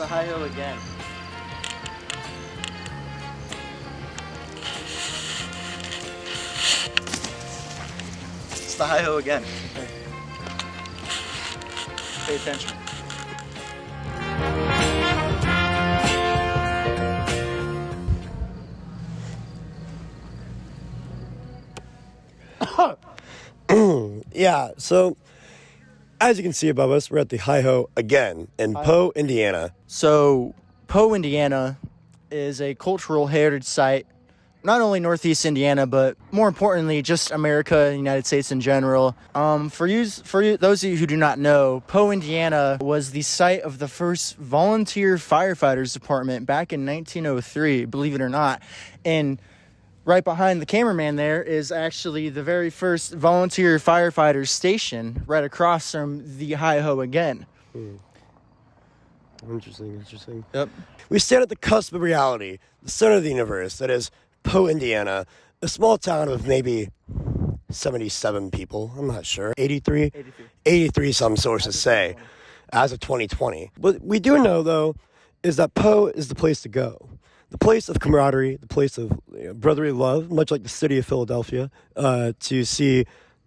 hi-ho again. It's the hi-ho again. Pay attention. Yeah, so as you can see above us, we're at the hi-ho again in Poe, Indiana. So, Poe, Indiana is a cultural heritage site, not only Northeast Indiana, but more importantly, just America and the United States in general. For those of you who do not know, Poe, Indiana was the site of the first volunteer firefighters department back in 1903, believe it or not. And right behind the cameraman there is actually the very first volunteer firefighters station right across from the hi-ho again. Interesting. Yep. We stand at the cusp of reality, the center of the universe, that is Poe, Indiana, a small town of maybe 77 people. I'm not sure. 83? 83, some sources say, as of 2020. What we do know, though, is that Poe is the place to go. The place of camaraderie, the place of brotherly love, much like the city of Philadelphia, to see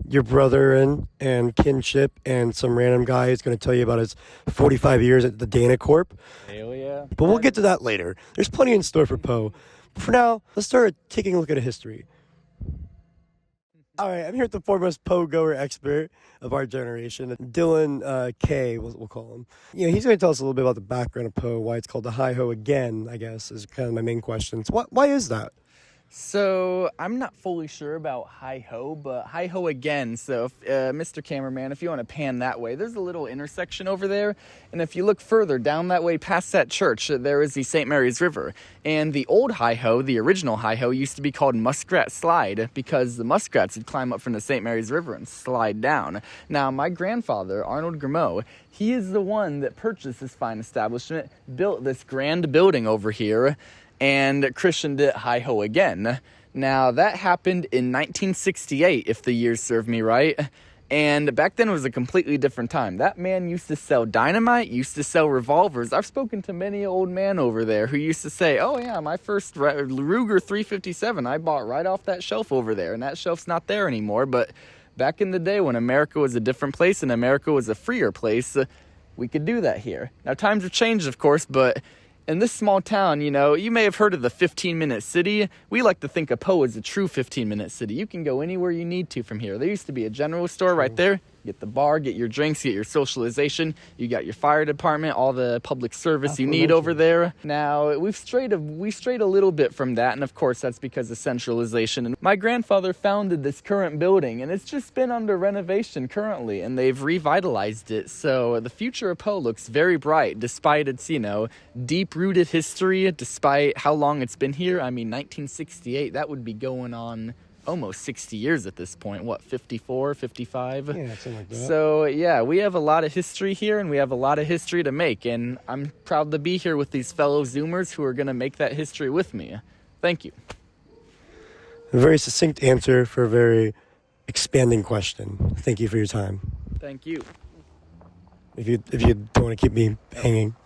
your brother and kinship, and some random guy is going to tell you about his 45 years at the Dana Corp. Hell yeah. But we'll get to that later. There's plenty in store for Poe. For now, let's start taking a look at a history. All right, I'm here with the foremost Poe-goer expert of our generation, Dylan K, we'll call him. He's going to tell us a little bit about the background of Poe, why it's called the hi-ho again, I guess, is kind of my main question. So why is that? So, I'm not fully sure about hi-ho, but hi-ho again. So, Mr. Cameraman, if you want to pan that way, there's a little intersection over there. And if you look further down that way past that church, there is the St. Mary's River. And the old hi-ho, the original hi-ho, used to be called Muskrat Slide because the muskrats would climb up from the St. Mary's River and slide down. Now, my grandfather, Arnold Grimaud, he is the one that purchased this fine establishment, built this grand building over here, and christened it hi-ho again. Now, that happened in 1968, if the years serve me right. And back then it was a completely different time. That man used to sell dynamite, used to sell revolvers. I've spoken to many old men over there who used to say, oh yeah, my first Ruger 357 I bought right off that shelf over there. And that shelf's not there anymore. But back in the day when America was a different place and America was a freer place, we could do that here. Now, times have changed, of course, but in this small town, you may have heard of the 15-minute city. We like to think of Poe as a true 15-minute city. You can go anywhere you need to from here. There used to be a general store right there. Get the bar, get your drinks, get your socialization. You got your fire department, all the public service you need over there. Now, we strayed a little bit from that, and of course, that's because of centralization. And my grandfather founded this current building, and it's just been under renovation currently, and they've revitalized it. So the future of Poe looks very bright, despite its, deep-rooted history, despite how long it's been here. I mean, 1968, that would be going on almost 60 years at this point. 54, 55? Yeah, something like that. So, yeah, we have a lot of history here, and we have a lot of history to make, and I'm proud to be here with these fellow Zoomers who are going to make that history with me. Thank you. A very succinct answer for a very expanding question. Thank you for your time. Thank you. If you don't want to keep me hanging.